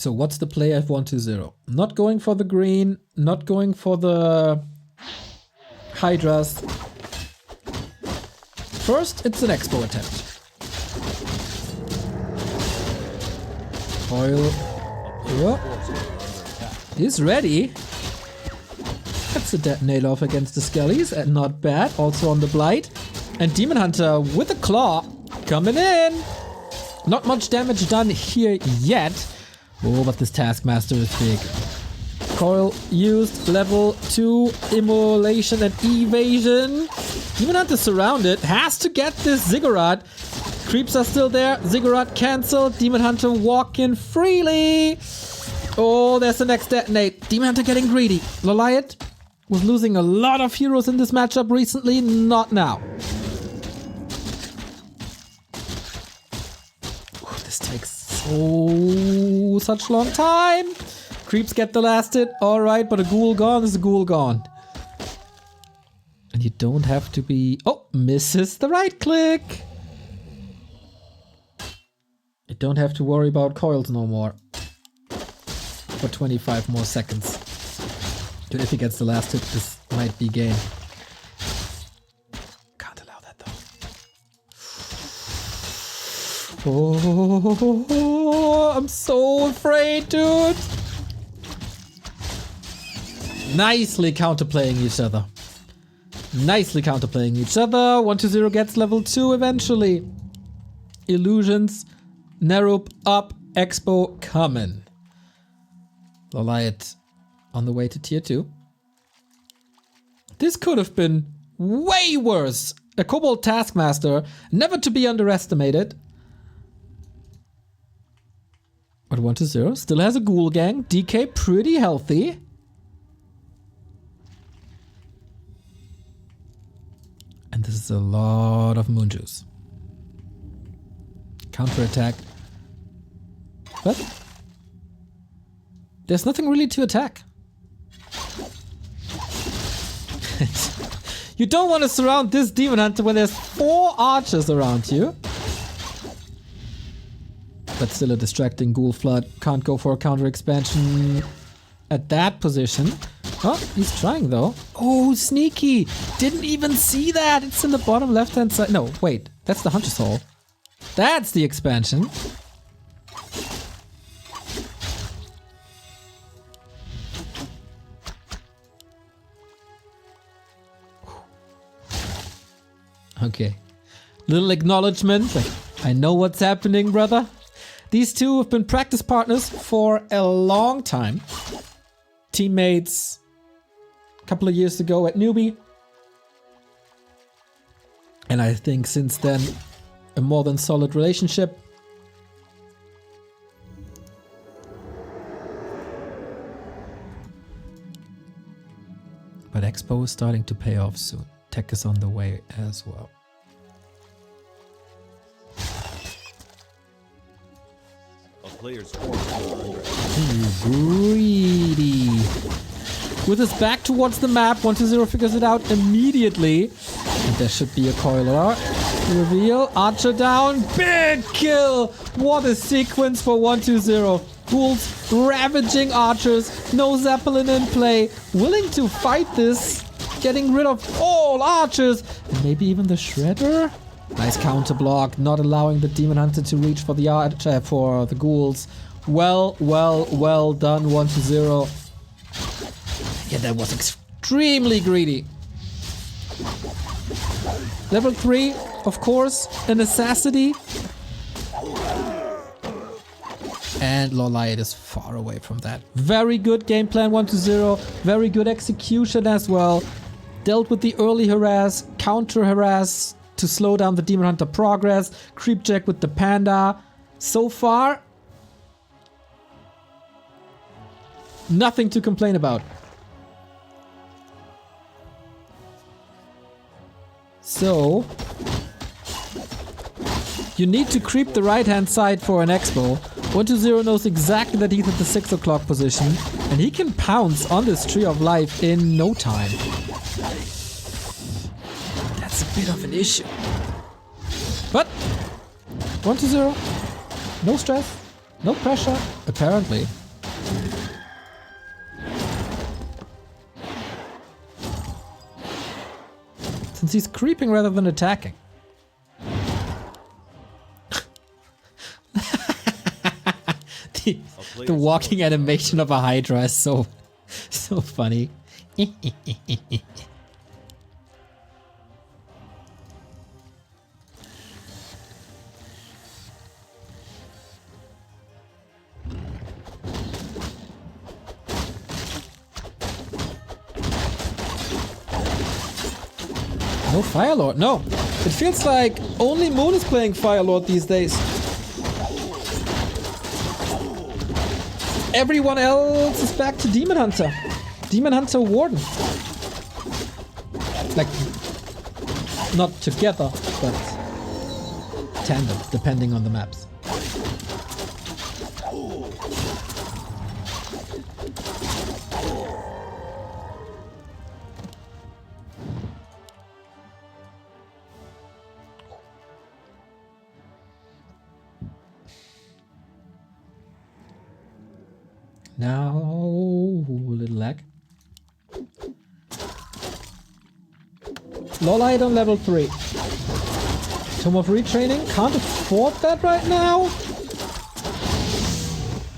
So what's the play at 1-2-0? Not going for the green, not going for the Hydras. First, it's an Expo attempt. Coil. He's ready. That's a detonate off against the Skellies, and not bad. Also on the Blight. And Demon Hunter with a claw coming in. Not much damage done here yet. Oh, but this Taskmaster is big. Coil used, level 2, immolation and evasion. Demon Hunter surrounded, has to get this Ziggurat. Creeps are still there, Ziggurat cancelled, Demon Hunter walking freely. Oh, there's the next detonate. Demon Hunter getting greedy. LawLiet was losing a lot of heroes in this matchup recently, not now. Ooh, this takes such long time. Creeps get the last hit, alright, but a ghoul gone is a ghoul gone. And you don't have to be... Oh, misses the right click. You don't have to worry about coils no more. For 25 more seconds. Dude, if he gets the last hit, this might be game. Can't allow that though. Oh, I'm so afraid, dude. Nicely counterplaying each other. Nicely counterplaying each other. 1-2-0 gets level 2 eventually. Illusions. Nerup up. Expo coming. LawLiet on the way to tier 2. This could have been way worse. A Kobold Taskmaster, never to be underestimated. But 1-0 still has a Ghoul Gang. DK pretty healthy. And this is a lot of Moon Juice. Counterattack. But there's nothing really to attack. You don't want to surround this Demon Hunter when there's 4 archers around you. But still a distracting Ghoul Flood. Can't go for a counter expansion at that position. Oh, he's trying though. Oh, sneaky. Didn't even see that. It's in the bottom left hand side. No, wait. That's the Hunter's Hole. That's the expansion. Okay. Little acknowledgement. Like, I know what's happening, brother. These two have been practice partners for a long time. Teammates a couple of years ago at Newbie. And I think since then, a more than solid relationship. But Expo is starting to pay off soon. Tech is on the way as well. A player's force greedy. With his back towards the map, 1-0 figures it out immediately. And there should be a coiler. Reveal, Archer down, big kill! What a sequence for 1-2-0. Ghouls ravaging archers, no Zeppelin in play, willing to fight this, getting rid of all archers, and maybe even the Shredder? Nice counter block, not allowing the Demon Hunter to reach for the archer, for the ghouls. Well done, 1-0. Yeah, that was extremely greedy. Level 3, of course, a necessity. And LawLiet is far away from that. Very good game plan, 1-0. Very good execution as well. Dealt with the early harass, counter harass to slow down the Demon Hunter progress. Creep check with the Panda. So far, nothing to complain about. So, you need to creep the right hand side for an Expo. 1-0 knows exactly that he's at the 6 o'clock position, and he can pounce on this Tree of Life in no time. That's a bit of an issue. But 1-0, no stress. No pressure, apparently. Since he's creeping rather than attacking. The walking animation of a Hydra is so funny. No Firelord, no. It feels like only Moon is playing Firelord these days. Everyone else is back to Demon Hunter. Demon Hunter Warden. Like, not together, but tandem, depending on the maps. Now, a little lag. LawLiet on level 3. Tome of Retraining. Can't afford that right now.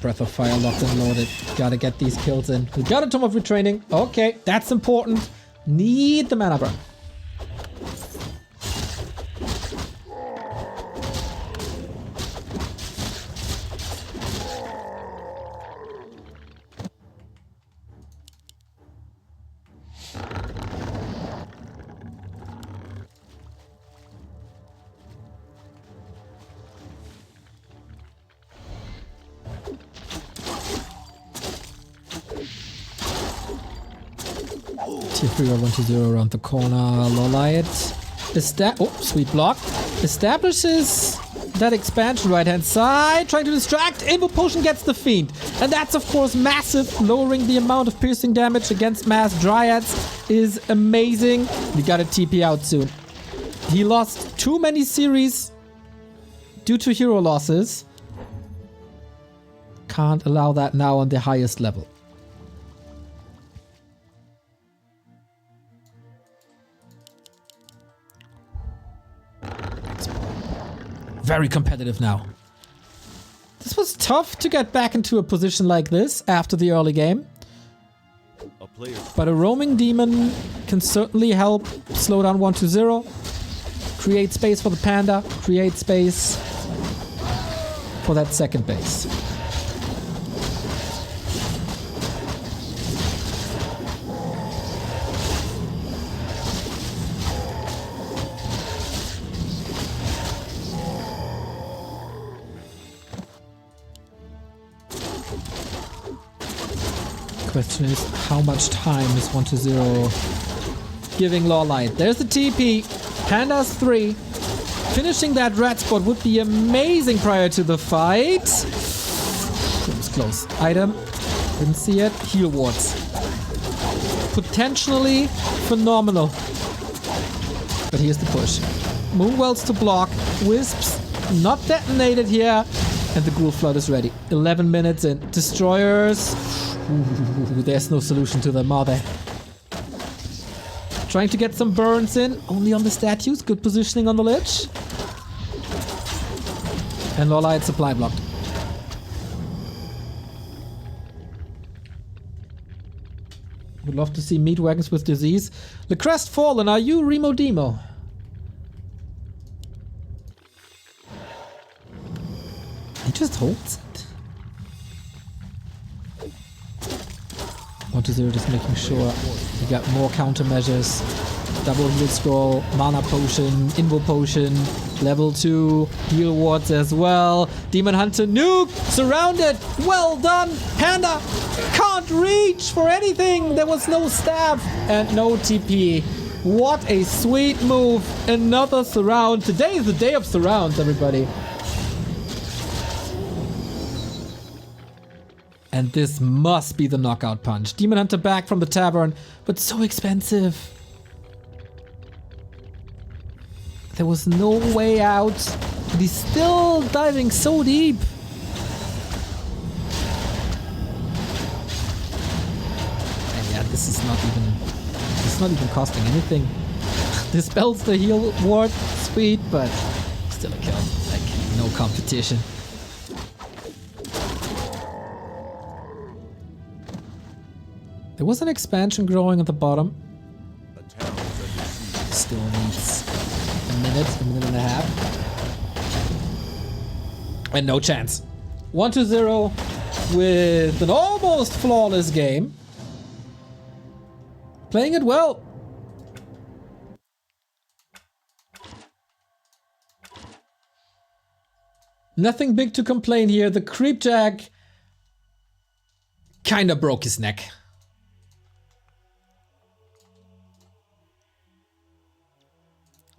Breath of Fire locked and loaded. Gotta get these kills in. We got a Tome of Retraining. Okay, that's important. Need the mana burn. Tier 3 or 1-0 around the corner. LawLiet. Oh, sweet block. Establishes that expansion right hand side. Trying to distract. Invo Potion gets the Fiend. And that's of course massive. Lowering the amount of piercing damage against mass Dryads is amazing. We gotta TP out soon. He lost too many series due to hero losses. Can't allow that now on the highest level. Very competitive now. This was tough to get back into a position like this after the early game. But a roaming demon can certainly help slow down 1-0. Create space for the panda. Create space for that second base. Question is, how much time is 1-0 giving LawLiet? There's the TP. Pandas 3. Finishing that red spot would be amazing prior to the fight. It was close. Item. Didn't see it. Heal wards. Potentially phenomenal. But here's the push. Moonwells to block. Wisps not detonated here. And the Ghoul Flood is ready. 11 minutes in. Destroyers. Ooh, there's no solution to them, are there? Trying to get some burns in. Only on the statues. Good positioning on the lich. And LawLiet supply blocked. Would love to see meat wagons with disease. The Crest Fallen, are you Remo Demo? He just holds it. 1-0 just making sure we got more countermeasures. Double heal scroll, mana potion, invo potion, level 2, heal wards as well. Demon Hunter nuke, surrounded, well done. Panda can't reach for anything. There was no staff and no TP. What a sweet move. Another surround. Today is the day of surrounds, everybody. And this must be the knockout punch. Demon Hunter back from the tavern, but so expensive. There was no way out. But he's still diving so deep. not even costing anything. Dispels the heal ward, sweet, but still a kill. Like, no competition. There was an expansion growing at the bottom. Still needs a minute and a half. And no chance. 1-0 with an almost flawless game. Playing it well. Nothing big to complain here. The Creepjack kinda broke his neck.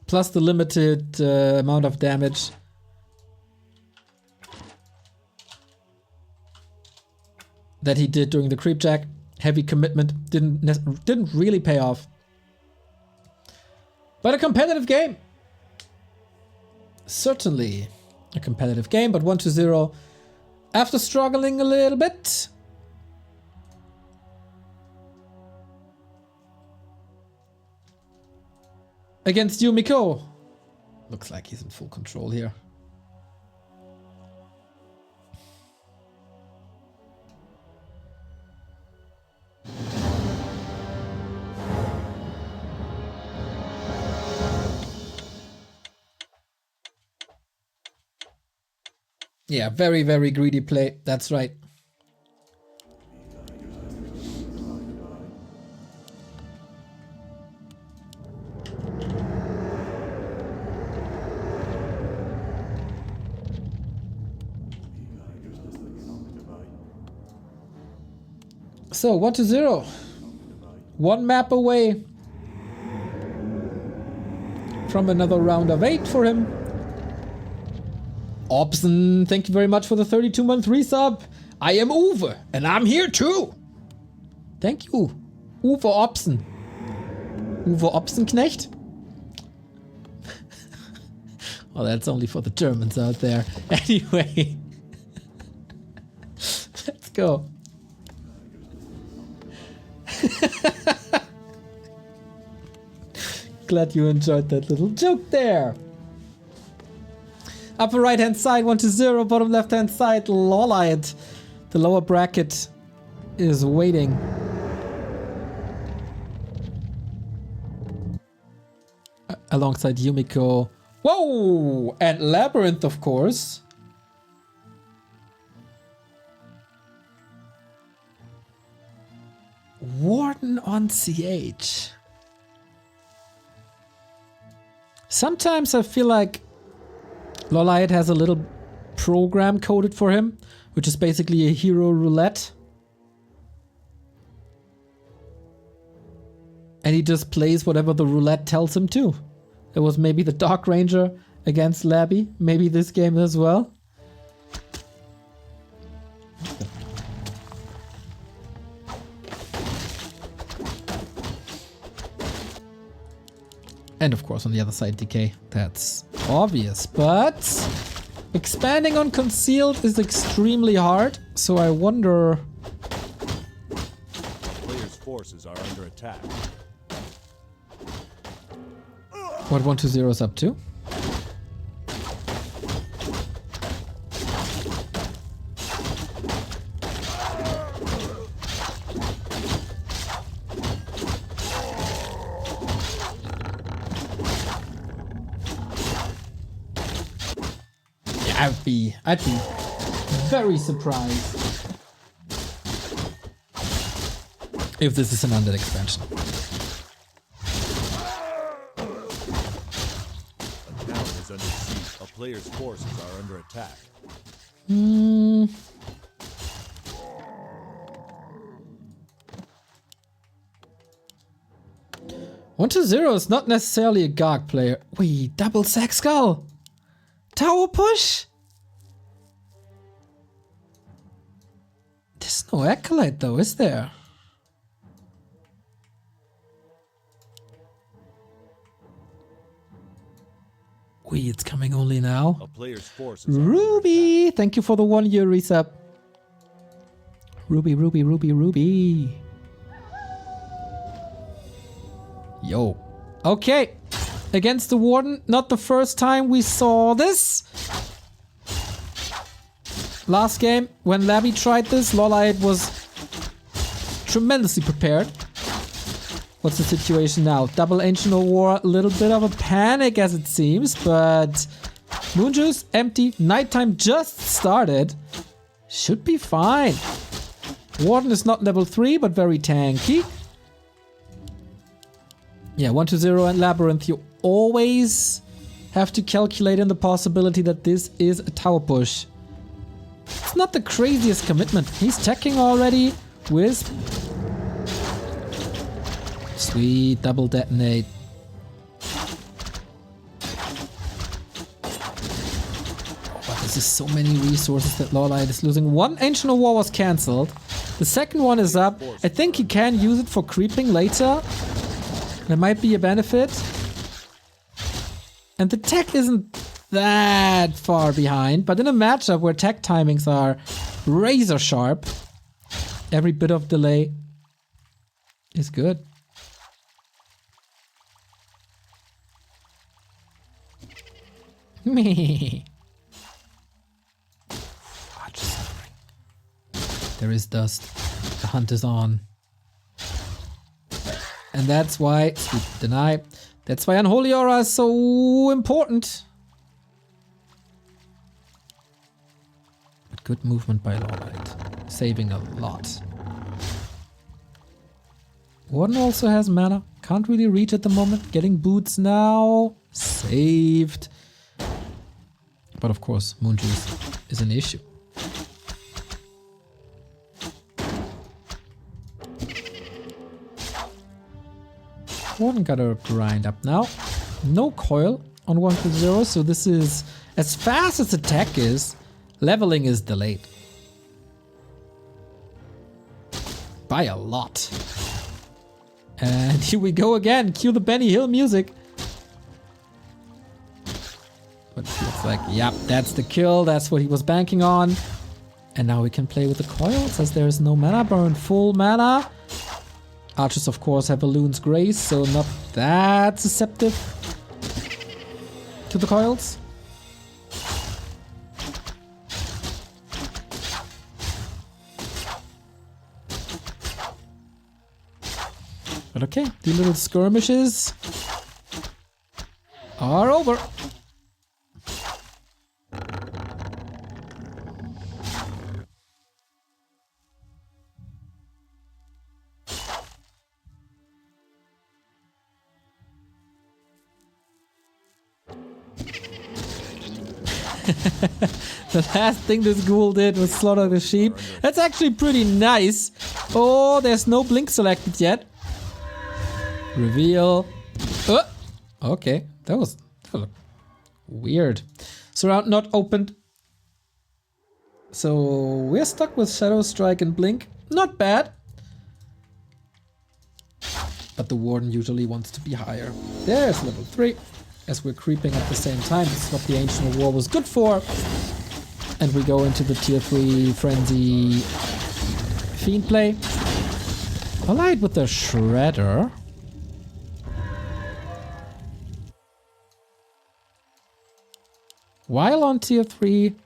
Plus the limited amount of damage. That he did during the Creepjack. Heavy commitment didn't really pay off. But a competitive game. Certainly a competitive game, but 1-0 after struggling a little bit. Against Yumiko. Looks like he's in full control here. Yeah, very, very greedy play. That's right. So 1-0. One map away from another round of 8 for him. Obson, thank you very much for the 32-month resub. I am Uwe, and I'm here too. Thank you, Uwe Obson. Uwe Obsenknecht? Oh, that's only for the Germans out there. Anyway. Let's go. Glad you enjoyed that little joke there. Upper right hand side 1-0, bottom left hand side LawLiet. The lower bracket is waiting. Alongside Yumiko. Whoa! And Labyrinth, of course. Warden on CH. Sometimes I feel like LawLiet has a little program coded for him, which is basically a hero roulette. And he just plays whatever the roulette tells him to. It was maybe the Dark Ranger against Labby, maybe this game as well. And of course on the other side Decay, that's obvious, but expanding on Concealed is extremely hard, so I wonder... Players' forces are under attack. What 1-0 is up to? I'd be very surprised if this is an undead expansion. A town is under siege. A player's forces are under attack. 1-0 is not necessarily a Garg player. Wait, double sack skull! Tower push? There's no Acolyte though, is there? Wait, it's coming only now? A player's forces are Ruby! Thank you for the 1 year resub. Ruby, Ruby, Ruby, Ruby. Yo. Okay. Against the Warden. Not the first time we saw this. Last game, when Labby tried this, LawLiet was tremendously prepared. What's the situation now? Double Ancient of War, a little bit of a panic as it seems, but Moon Juice, empty, nighttime just started. Should be fine. Warden is not level 3, but very tanky. Yeah, 1-0 and Labyrinth, you always have to calculate in the possibility that this is a tower push. It's not the craziest commitment. He's teching already. Wisp. Sweet, double detonate. Oh, but this is so many resources that LawLiet is losing. One Ancient of War was cancelled. The second one is up. I think he can use it for creeping later. There might be a benefit. And the tech isn't that far behind, but in a matchup where tech timings are razor sharp, every bit of delay is good. Me. There is dust. The hunt is on. And that's why, sweet deny, that's why Unholy Aura is so important. But good movement by LawLiet, saving a lot. Warden also has mana, can't really reach at the moment, getting boots now, saved. But of course, Moon Juice is an issue. Warden gotta grind up now. No coil on 1-0, so this is as fast as attack is. Leveling is delayed. By a lot. And here we go again. Cue the Benny Hill music. But it feels like, yep, that's the kill. That's what he was banking on. And now we can play with the coil. It says there is no mana burn. Full mana. Archers, of course, have Balloon's Grace, so not that susceptible to the coils. But okay, the little skirmishes are over. The last thing this ghoul did was slaughter the sheep. That's actually pretty nice. Oh, there's no blink selected yet. Reveal. Okay, that was weird. Surround not opened. So we're stuck with Shadow Strike and Blink. Not bad. But the Warden usually wants to be higher. There's level 3. As we're creeping at the same time. This is what the Ancient of War was good for. And we go into the tier 3 Frenzy Fiend play. LawLiet with the Shredder. While on tier 3,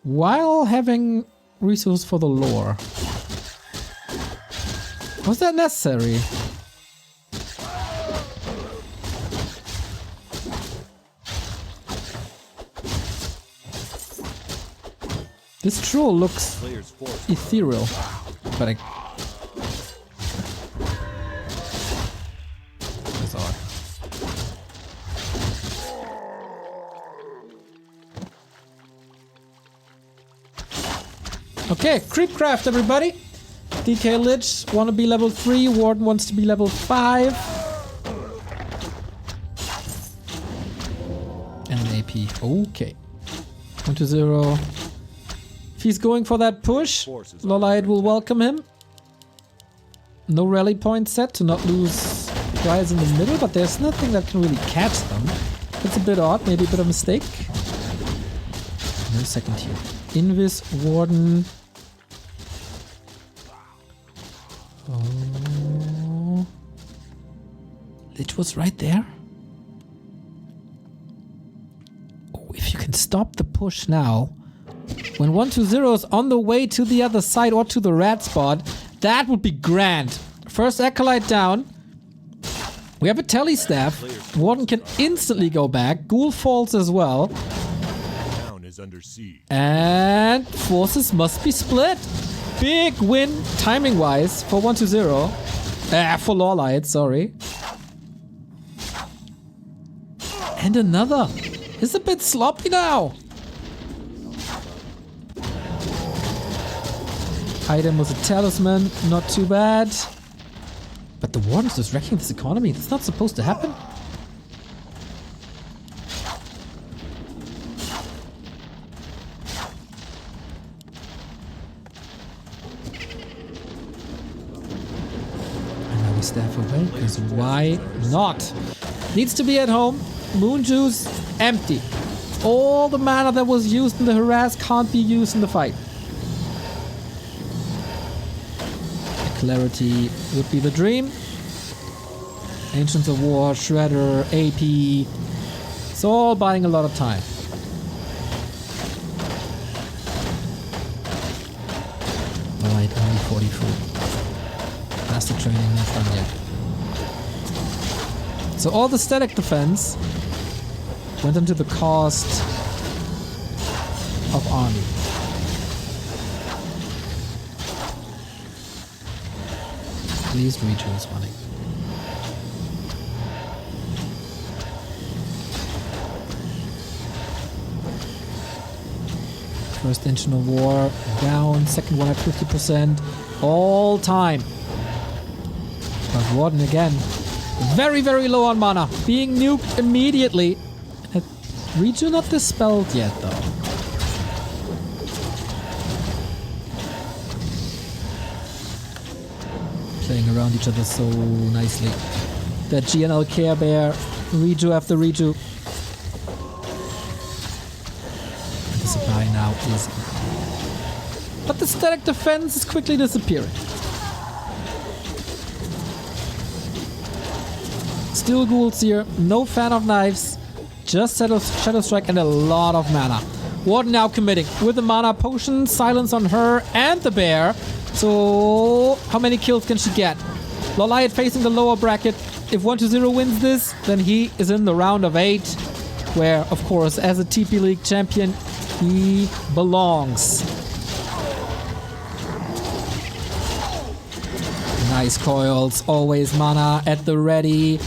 while having resource for the lore. Was that necessary? This troll looks ethereal, but I... That's odd. Okay, Creepcraft everybody! DK Lich, wanna be level 3, Warden wants to be level 5. And an AP, okay. 1-0. If he's going for that push, LawLiet will welcome him. No rally point set to not lose guys in the middle, but there's nothing that can really catch them. It's a bit odd, maybe a bit of a mistake. No second here. Invis, Warden. Oh. Lich was right there. Oh, if you can stop the push now. When 120 is on the way to the other side or to the red spot, that would be grand. First Acolyte down. We have a Telly Staff. Warden can instantly go back. Ghoul falls as well. Town is under siege. And forces must be split. Big win timing-wise for 120. For LawLiet, sorry. And another. It's a bit sloppy now. Item was a talisman, not too bad. But the Warden's just wrecking this economy. That's not supposed to happen. And now we staff away, because why not? Needs to be at home. Moon Juice, empty. All the mana that was used in the harass can't be used in the fight. Clarity would be the dream. Ancients of War, Shredder, AP. It's all buying a lot of time. Alright, only 44. Master training not done yet. So all the static defense went into the cost of army. At least Region is running. First engine of war down, second one at 50%. All time. But Warden again. Very, very low on mana. Being nuked immediately. Region not dispelled yet though. Playing around each other so nicely. That GNL Care Bear, redo after redo. The supply now is... But the static defense is quickly disappearing. Still ghouls here, no fan of knives, just Shadow Strike and a lot of mana. Warden now committing with the mana potion, silence on her and the bear. So, how many kills can she get? LawLiet facing the lower bracket. If 120 wins this, then he is in the round of 8. Where, of course, as a TP League champion, he belongs. Nice coils, always mana at the ready.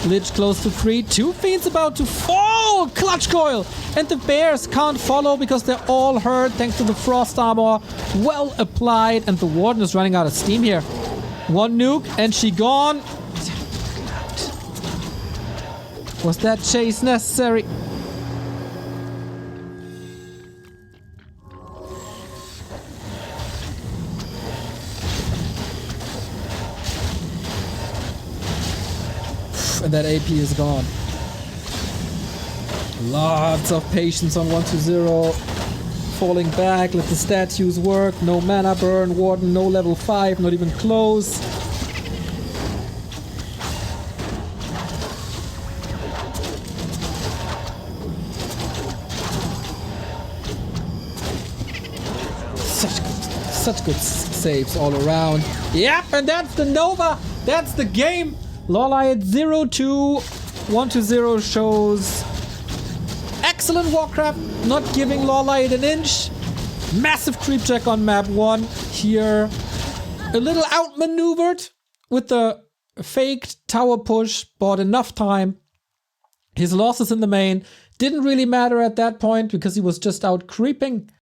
Lich close to 3. 2 fiends about to fall! Clutch coil! And the bears can't follow because they're all hurt thanks to the frost armor. Well applied, and the Warden is running out of steam here. One nuke and she gone. Was that chase necessary? And that AP is gone. Lots of patience on 120. Falling back, let the statues work. No mana burn, Warden, no level 5, not even close. Such good saves all around. Yep, and that's the Nova. That's the game. LawLiet 0-2, 120 shows excellent Warcraft, not giving LawLiet an inch. Massive creep check on map 1 here. A little outmaneuvered with the faked tower push, bought enough time. His losses in the main didn't really matter at that point because he was just out creeping.